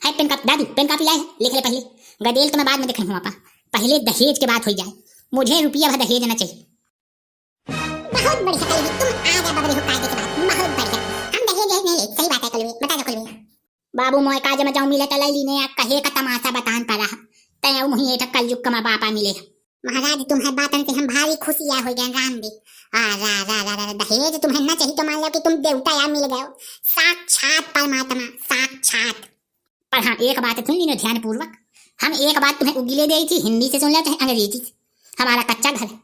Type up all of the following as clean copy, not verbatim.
है pen copy दादी, pen copy लाए हैं, लिख ले पहले। गदेल तो मैं बाद में दिखाई हूँ आपा, पहले दहेज के बात हो जाए। मुझे रुपया भर दहेज ना चाहिए। बहुत बढ़िया कलवी, तुम आ गए बबरी हो कायदे के बाद, बहुत बढ़िया। हम दहेज नहीं ले, सही बात है कलवी, बता दो कलवी। बाबू मोय काज में जाऊं मिले तलाई लीने या कहे का तमाशा बतान पड़ा तय मुही एक कलयुग का बापा मिले। महाराज तुम्हारे बातन से हम भारी खुशियां हो गए राम दी। रा रा रा रा दहेज तुम्हें ना चाहिए तो मान लो कि तुम देवता या मिल गए, साक्षात परमात्मा साक्षात। पर हाँ एक बात सुन ली ध्यान पूर्वक, हम एक बात तुम्हें उगले दी थी, हिंदी से सुन लो चाहे अंग्रेजी से। हमारा कच्चा घर है,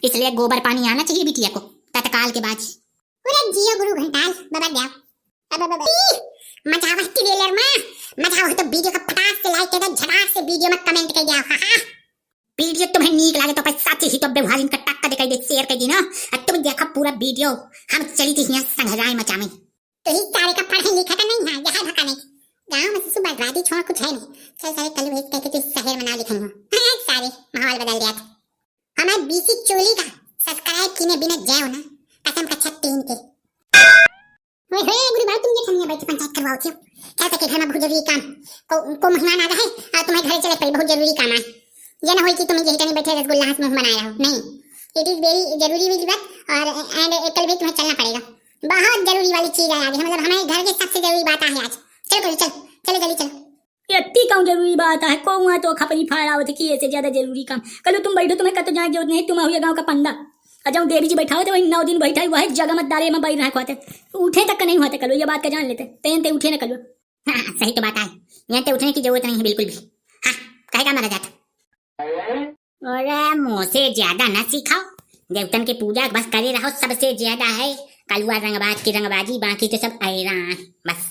इसलिए गोबर पानी आना चाहिए बिटिया को तत्काल के बाद। पूरे जियो गुरु घंटाल बाबा जाओ। अब मचाओ ट्रेलर में, मचाओ तो वीडियो का फटाक से लाइक कर दो, झटाक से वीडियो में कमेंट कर जाओ। हां वीडियो तुम्हें नीक लागे तो पैसा ही तो व्यवहार इनका टक्का दिखाई दे शेयर कर दी ना। अब तुम देखो पूरा वीडियो, हम चली थी यहाँ संघराय मचा में। तो ही सारे का पढ़े लिखा तो नहीं है, यह भका नहीं गाँव में सुबह बर्बादी छोड़ कुछ है नहीं। चल सारे कल भेज कहते थे शहर में ना लिखे हो, सारे माहौल बदल गया था। हमारे बीसी चोली का सब्सक्राइब किने बिना जाओ ना, कसम का 3 के। ओए होए गुरु भाई, तुम ये ठनिया बैठ पंचायत करवाओ थी, क्या सके घर में बहुत जरूरी काम को मेहमान आ रहा है और तुम्हारे घर चले पड़ी, बहुत जरूरी काम है। ये ना हो कि तुम यही टनी बैठे रसगुल्ला हाथ मुंह बनाया हो, नहीं, इट इज वेरी जरूरी वाली बात। और एंड कल भी तुम्हें चलना पड़ेगा, बहुत जरूरी वाली चीज है आज, मतलब हमारे घर की सबसे जरूरी बात है आज। चलो चलो चलो जल्दी चलो। इतनी कौन जरूरी बात है, को तो खपरी फाड़ावत की ऐसे ज्यादा जरूरी काम। कल तुम बैठो, तुम्हें कत जाने जरूरत नहीं, तुम हुए गांव का पंडा अजाऊ देवी जी बैठा हो तो वही 9 दिन बैठा वही जगह मत डाले में बैठ रहा खोते उठे तक का नहीं होते। कलो ये बात का जान लेते तेन ते उठे ना कलो। हाँ सही तो बात है, यहाँ ते उठने की जरूरत नहीं है बिल्कुल भी। हाँ कहेगा मारा जाता। अरे मुँह से ज्यादा ना सिखाओ, देवतन की पूजा बस करे रहो, सबसे ज्यादा है कलुआ रंगबाज की रंगबाजी, बाकी तो सब ऐरान बस।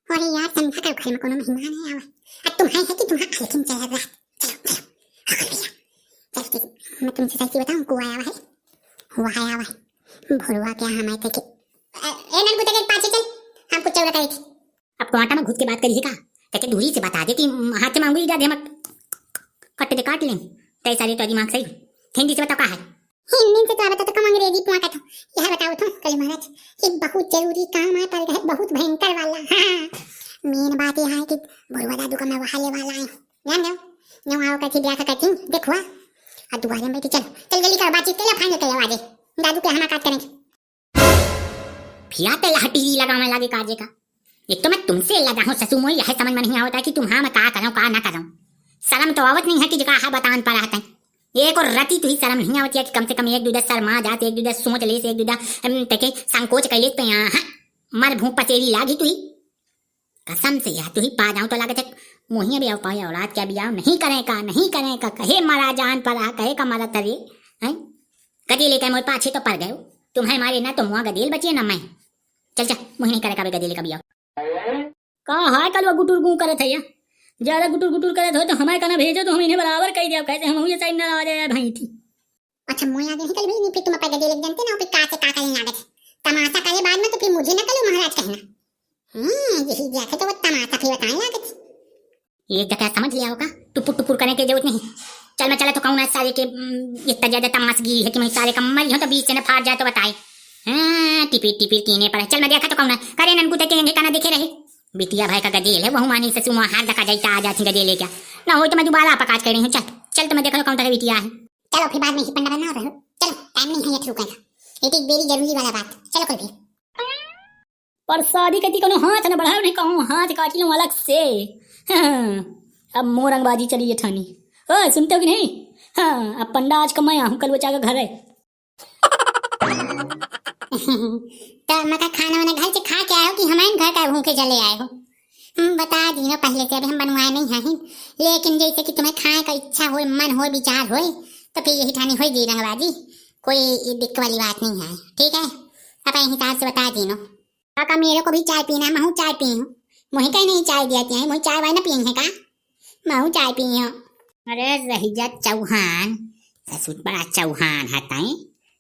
अरे यार समझा कर घर में कोनो मेहमान है आवे, अब तुम है कि तुम्हारा लेकिन चल रहा। चलो चलो चल मैं तुमसे सच्ची बताऊं, को आया है हुआ है आवा भोरवा क्या हमारे तक ए नन कुत्ते के पाछे चल, हम कुछ चौरा करी थी। अब कोटा में घुस के बात करिए का, ताकि दूरी से बता दे कि हाथ से मांगू जा दे, हम कट दे काट लें तय सारी तो दिमाग सही। हिंदी से बताओ का है, हिंदी से तो बता तो कम अंग्रेजी पुआ का था। यह बताओ तो कल महाराज कि बहुत जरूरी काम है पर है बहुत भयंकर वाला। हाँ मेन बात यह है कि भोरवा दादू का मैं वहाले वाला है, जान जाओ न्यू आओ कथी ब्याह का कथी देखो आ दुआरे में बैठी। चलो चल जल्दी कर बातचीत कर, फाइनल कर आवाज दादू के हमारा काट करेंगे। फिया ते लहटी लगाने लगे काजे का। एक तो मैं तुमसे लगा हूं ससु मोई, यह समझ में नहीं आता कि तुम हाँ मैं का करूं का ना करूं। शर्म तो आवत नहीं है कि जगह बता पा रहा था एक और रति तुही शर्म नहीं आवती है कि कम से कम एक दूधा शर्मा जाते, एक दूधा सोच ले से, एक दूधा तके संकोच कैले पे यहाँ मर भूख पचेरी लागी तुही कसम से यार तुही पा जाऊं तो लागत है मोहिया भी पाए औलाद क्या बियाह नहीं करेगा कहे मारा जान पड़ा कहे का मारा तरे हैं गदेले का मोर पाछे तो पड़ गए तुम्हें मारे ना तो मुआ गदेल बचिए ना मैं। चल चल मुही नहीं करेगा गदेले का बियाह का है कल वो गुटुर गु करत है, ज्यादा गुटुर गुटुर करत हो तो हमारे कना भेजो तो हम इन्हें बराबर कह दिया कैसे हम ये साइड ना आ जाए भाई थी। अच्छा मुझे आगे निकल भी नहीं, फिर तुम अपने गदेले जानते ना फिर का से का कहीं लागत तमाशा करे बाद में तो फिर मुझे ना कलो महाराज कहना। यही जाके तो वो तमाशा फिर बताने लागत। एक जगह समझ लिया होगा, टुपुर टुपुर करने की जरूरत नहीं। चल मैं चला तो कहूँ ना सारे के इतना ज्यादा तमाशगी है कि मैं सारे कम्मल हो तो बीच से न फाड़ जाए तो बताए। हाँ टिपिर टिपिर कीने पर चल मैं देखा तो कहूँ ना करे ननकू तक काना देखे रहे बिटिया भाई का गदेल है, बहु मानी से सुमा हाथ दका जाता आ जाती गदेले क्या ना हो तो मैं दोबारा पकाज कर रही हूँ। चल चल तो मैं देखा कौन तक बिटिया है। चलो फिर बाद में ही पंडा बना रहे हो, चलो टाइम नहीं है ये रुकना, ये एक वेरी जरूरी वाला बात। चलो कोई भी पर शादी कहती कोनो हाथ न बढ़ाओ नहीं कहूँ हाथ काट लूँ अलग से। हाँ, अब मोरंगबाजी चली है ठानी। ओ सुनते हो कि नहीं? हाँ अब पंडा आज कमाया हूँ कल बचा का घर है। तो मका खाना वाना घर से खा के आए हो कि हमारे घर का भूखे चले आए हो? बता दी ना पहले से, अभी हम बनवाए नहीं हैं, लेकिन जैसे कि तुम्हें खाने का इच्छा हो मन हो विचार हो तो फिर यही ठानी हो जी रंगबाजी, कोई दिक्कत वाली बात नहीं है। ठीक है अब यही हिसाब से बता दी नो काका मेरे को भी चाय पीना, मैं चाय पी हूँ मुझे कहीं नहीं चाय दिया है, मुझे चाय वाय ना पियेंगे का मैं चाय पी हूँ। अरे रही जा चौहान ससुर बड़ा चौहान है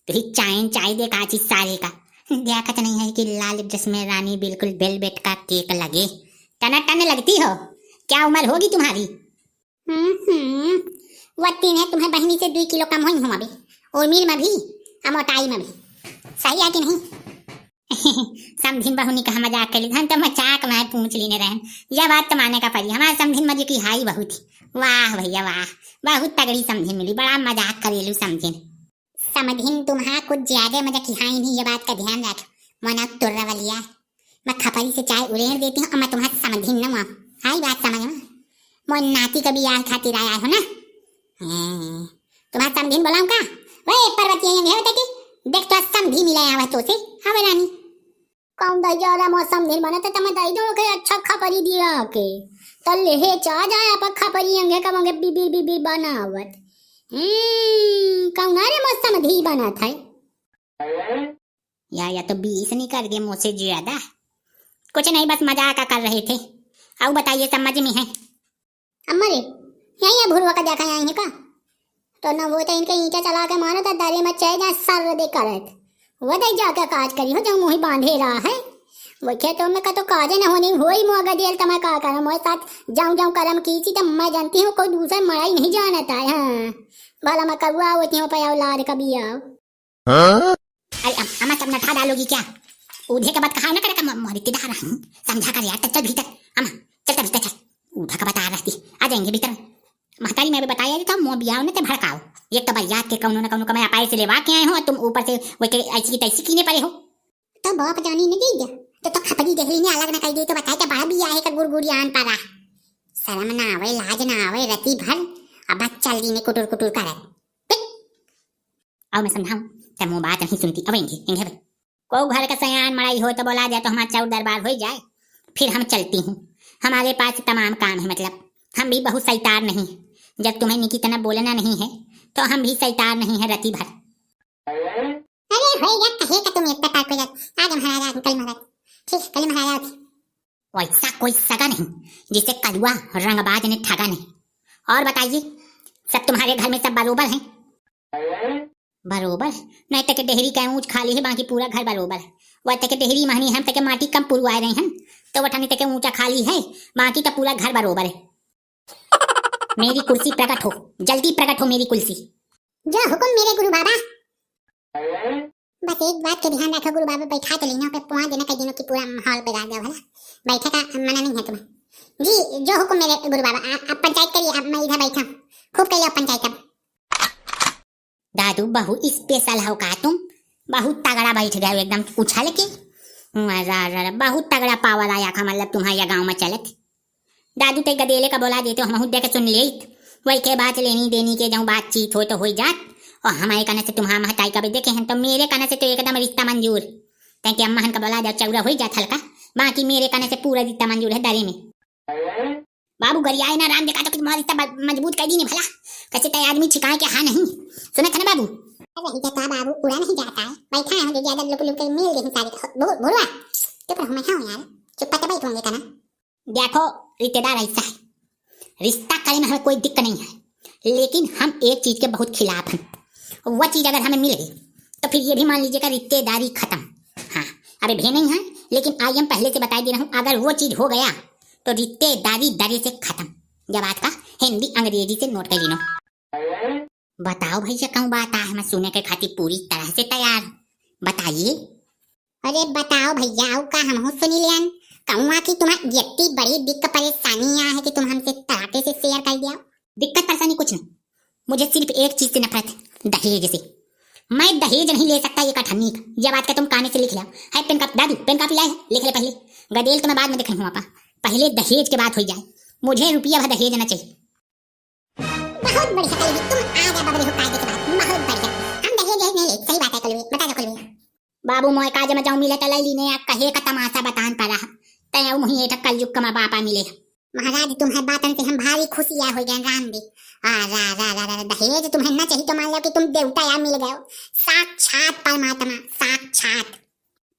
तो ही चाय दे का चीज सारे का देखत नहीं है कि लाल जिसमें रानी बिल्कुल वेलवेट का केक लगे टना टन लगती हो। क्या उम्र होगी तुम्हारी? वत्ती ने तुम्हें बहनी से 2 किलो कम हुई हूँ अभी, उम्र में भी और मोटाई में भी। सही है कि नहीं? समधिन बहुनी का मजाक कर ली हम तो मजाक में पूछ लेने रहे। यह बात तो माने का पड़ी, हमारे समधिन मजे की हाई बहुत थी। वाह भैया वाह, बहुत तगड़ी समधिन मिली, बड़ा मजाक करेलू समधिन। समधिन तुम्हारा कुछ ज्यादा मजा की हाई नहीं, ये बात का ध्यान रख। मना तुर्रा वालिया, मैं खपरी से चाय उड़ेन देती हूँ और मैं तुम्हारी समधिन न माँ। हाई बात समझ में, मोर नाती का बियाह खातिर आया हो ना। तुम्हारा समधिन बोलाऊं का? वही पर्वतीय होता कि देख तो समधी मिला आवा तो से। हाँ रानी कौन दई जा रहा मौसम दिन बना तो तमे दई दो के अच्छा खपरी दिया के तो लेहे चा जाए पर खपरी अंगे का मंगे बीबी बीबी बनावत। कौन रे मौसम धी बना था या तो 20 नहीं कर गए मुझसे ज्यादा। कुछ नहीं बस मजाक कर रहे थे। अब बताइए समझ में है? अम्मा रे यही भुरवा का देखा आई है का? तो न वो तो इनके ईंटा चला के मारो तो दरे में चाहे जा सर दे करत वो दई जाके काज करी हो जब मुही बांधे रहा है वो क्या तो मैं का तो काजे न होनी होई मोगा देल तो मैं का करूं मोए साथ जाऊं करम कीची तो मैं जानती हूँ कोई दूसरा मड़ाई नहीं जानता है। हाँ भला मैं करुआ होती हूँ पया औलाद का बिया। अरे अम्मा सब नठा डालोगी क्या? ऊधे के बाद कहा ना करे मोरी तिदा रहा समझा कर यार। चल भीतर अम्मा, चल भीतर चल। ऊधा का बता रही आ जाएंगे भीतर। महतारी मैं भी बताया था मो बियाह ने ते भड़काओ। एक तो भाई याद के कौनो न कौनो का मैं अपाय से लेवा के आए हो, तुम ऊपर से वो के ऐसी की तैसी कीने पड़े हो। तो बाप जानी ने दे दिया तो खपरी देख ली ने अलग न कर दी तो बताए के बड़ा बियाह है का गुरगुरी आन पारा। शर्म ना आवे लाज ना आवे रति भर अब चल दी ने कुटुर कुटुर करे। अब मैं समझाऊं तब वो बात नहीं सुनती। अब इंगे को घर का सयान मड़ाई हो तो बोला जाए तो हमारा चौड़ दरबार हो जाए फिर हम चलती हूँ। हमारे पास तमाम काम है, मतलब हम भी बहुत सैतार नहीं। जब तुम्हें निकी तना बोलना नहीं है तो हम भी सैतार नहीं है रति भर। अरे भैया कहे का तुम इतना टाइप कर आज महाराज कल महाराज ठीक कल महाराज वैसा कोई सगा नहीं जिसे कलुआ रंगबाज ने ठगा नहीं। और बताइए सब तुम्हारे घर में सब बरोबर हैं? बरोबर नहीं तक डेहरी का ऊंच खाली है बाकी पूरा घर बरोबर है। वह तक डेहरी महनी हम तक माटी कम पुरवाए रहे हैं तो वठाने तक ऊंचा खाली है बाकी का पूरा घर बरोबर है। मेरी कुर्सी प्रकट हो, जल्दी प्रकट हो मेरी कुर्सी। जो हुक्म मेरे गुरु बाबा। बस एक बात का ध्यान रखो गुरु बाबा, बैठा तो लेना पे पुआ देना कई दिनों की पूरा माहौल बिगाड़ दिया भला। बैठा का मना नहीं है तुम्हें जी। जो हुक्म मेरे गुरु बाबा। अब पंचायत करिए, अब मैं इधर बैठा खूब करिए पंचायत। अब दादू बहु स्पेशल हो का तुम, बहुत तगड़ा बैठ गए एकदम उछल के। बहुत तगड़ा पावर आया का मतलब तुम्हारे गाँव में चलत। दादू ते गदेले का बोला देते हम दे के सुन ले वही के बात लेनी देनी के जाऊँ बातचीत हो तो हो जात। और हमारे कहने से तुम्हारा महताई का भी देखे हैं तो मेरे कहने से तो एकदम रिश्ता मंजूर। तैके अम्मा हन का बोला जाओ चौड़ा हो जात हल्का, बाकी मेरे कहने से पूरा रिश्ता मंजूर है दरे में। बाबू गरियाए ना राम देखा तो तुम्हारा रिश्ता मजबूत कर दी नहीं भला कैसे तय आदमी छिकाए के हाँ नहीं सुना था ना बाबू। अरे जाता बाबू उड़ा नहीं जाता है बैठा है ज्यादा लुक लुक के मिल गई सारी भोरवा चुप रहो मैं हाँ यार चुप पता बैठ होंगे ना। देखो रिश्तेदार ऐसा है, रिश्ता करने में हमें कोई दिक्कत नहीं है लेकिन हम एक चीज के बहुत खिलाफ हैं। वह चीज अगर हमें मिल गई तो फिर ये भी मान लीजिएगा रिश्तेदारी खत्म। हाँ अभी भी नहीं है लेकिन आई हम पहले से बता दे रहा हूँ अगर वो चीज हो गया तो रिश्तेदारी दरे से खत्म। जब बात का हिंदी अंग्रेजी से नोट कर लीनो। बताओ भैया कहूँ बात है मैं सुने के खातिर पूरी तरह से तैयार। बताइए। अरे बताओ भैया आओ का हम सुनी लियान कहूँगा कि तुम्हारी इतनी बड़ी दिक्कत परेशानियां है कि तुम हमसे तराके से शेयर कर दिया। दिक्कत परेशानी कुछ नहीं, मुझे सिर्फ एक चीज से नफरत है, दहेज से। मैं दहेज नहीं ले सकता ये कठन्नी का। यह बात का तुम काने से लिख लो है। पेन का दादू पेन कापी लाए लिख ले पहले। गदेल तो मैं बाद में देख लूँ पहले दहेज के बात हो जाए। मुझे रुपया भर दहेज ना चाहिए। बहुत बड़ी शकल है तुम आ गए बाबा देखो कायदे के बाद बहुत बढ़िया। हम दहेज नहीं ले सही बात है कलवे बता दो कलवे। बाबू मोय काज में जाऊं मिले त लई लीने कहे का तमाशा बतान पड़ा तय मुही एटा कलयुग का बापा मिले। महाराज तुम्हें बातन से हम भारी खुशियां हो गए राम दे। रा दहेज तुम्हें ना चाहिए तो मान लो कि तुम देवता या मिल गए साक्षात परमात्मा साक्षात।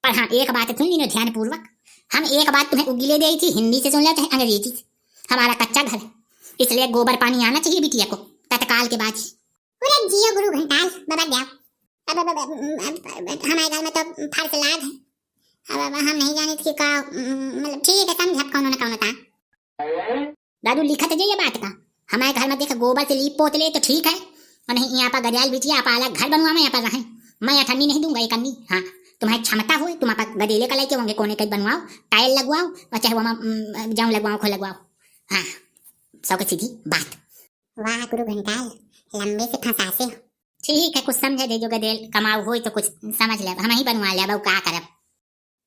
पर हाँ एक बात सुन लीनो ध्यान पूर्वक। हम एक बात तुम्हें उगले दी थी हिंदी से सुन लो चाहे अंग्रेजी से। हमारा कच्चा घर इसलिए गोबर पानी आना चाहिए बिटिया को तत्काल के बाद। पूरा जियो गुरु घंटाल बाबा जाओ। हमारे घर में तो फर्श लाद है। अब हम नहीं जाने कि का मतलब ठीक है समझ कौन ना कौन था। दादू लिखा तो ये बात का हमारे घर में देख गोबर से लीप पोत ले तो ठीक है और नहीं यहाँ पर गरियाल बिटिया आप अलग घर बनवा में यहाँ पर रहें। मैं अठन्नी नहीं दूंगा एक अन्नी। हाँ तुम्हारी क्षमता हो तुम आप गदेले का लेके होंगे कोने कहीं बनवाओ, टाइल लगवाओ और चाहे वहाँ जाऊँ लगवाओ खो लगवाओ। हाँ, सौ की सीधी बात। वाह गुरु घंटाल, लंबे से फंसासे हो। ठीक है, कुछ समझ दे जो गदेल कमाओ हो तो कुछ समझ ले, हम ही बनवा ले। अब क्या करब?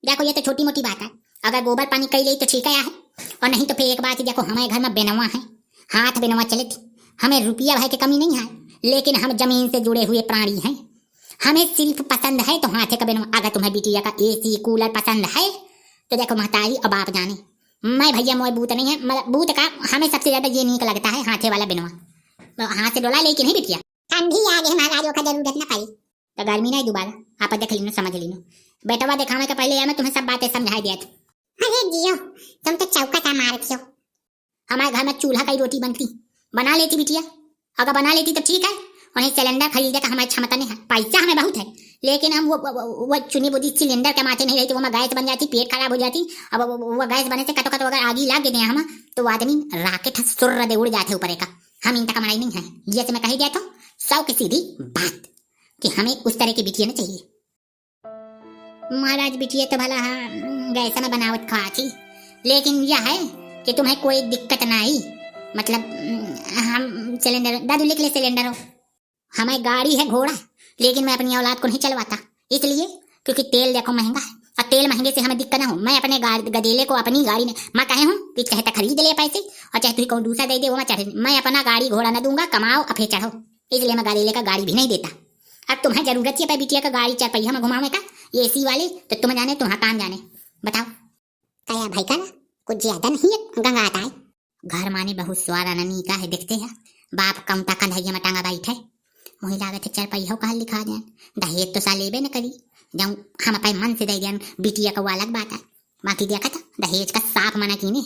देखो ये तो छोटी मोटी बात है, अगर गोबर पानी कई ले तो ठीक है, और नहीं तो फिर एक बात देखो, हमारे घर में बेनवा है, हाथ बेनवा चले थी। हमें रुपया भाई की कमी नहीं है, लेकिन हम जमीन से जुड़े हुए प्राणी हैं। हमें सिर्फ पसंद है तो हाथे का बेनवा। अगर तुम्हें बिटिया का एसी कूलर पसंद है तो देखो महतारी और बाप जाने, मैं भैया मोए बूत नहीं है, मतलब बूत का हमें सबसे ज्यादा ये नीक लगता है हाथे वाला बेनवा। तो हाथ से डोला लेकिन नहीं बिटिया, ठंडी आगे हमारा का जरूरत ना पड़ी तो गर्मी नहीं दोबारा। आप देख लीनो, समझ लीनो। बेटवा दिखाने के पहले मैं तुम्हें सब बातें समझाई दिया था। अरे जियो, तुम तो चौका का मारती हो। हमारे घर में चूल्हा का ही रोटी बनती, बना लेती बिटिया। अगर बना लेती तो ठीक है, और सिलेंडर खरीदने का हमारी क्षमता नहीं है, पैसा हमें बहुत है, लेकिन हम वो चुनी बुद्धि सिलेंडर के माथे नहीं रहती, वो में गैस बन जाती, पेट खराब हो जाती। अब वो गैस बने से कटो अगर आगी लाग गए हम तो आदमी राकेट सुर्र दे उड़ जाते ऊपर का। हम इनका कमाई नहीं है, ये से मैं कही दिया था। सौ की सीधी बात कि हमें उस तरह की बिटिया ना चाहिए। महाराज बिटिया तो भला गैस में बनावट खा थी, लेकिन यह है कि तुम्हें कोई दिक्कत ना आई। मतलब हम सिलेंडर दादू लिख ले सिलेंडर हो, हमें गाड़ी है घोड़ा, लेकिन मैं अपनी औलाद को नहीं चलवाता, इसलिए क्योंकि तेल देखो महंगा है, और तेल महंगे से हमें दिक्कत ना हो। मैं अपने गदेले को अपनी गाड़ी में मैं कहे हूँ कि चाहे तो खरीद ले पैसे, और चाहे तुझे कौन दूसरा दे दे वो मैं चढ़े, मैं अपना गाड़ी घोड़ा ना दूंगा, कमाओ और फिर चढ़ो। इसलिए मैं गदेले का गाड़ी भी नहीं देता। अब तुम्हें जरूरत है बिटिया का गाड़ी 4 पहिया में घुमाने का, ये एसी वाले, तो तुम जाने तुम्हारा काम जाने। बताओ कया भाई का कुछ ज्यादा नहीं है गंगा आता है। घर माने बहुत स्वार अननी का है, देखते हैं बाप कमता कंधैया में टांगा बैठे, वही लागत है 4 पहिया कहा लिखा जाए। दहेज तो सा लेबे न करी, जाऊँ हम अपने मन से दे दिया बिटिया का वो अलग बात है। बाकी देखा था दहेज का साफ मना कीने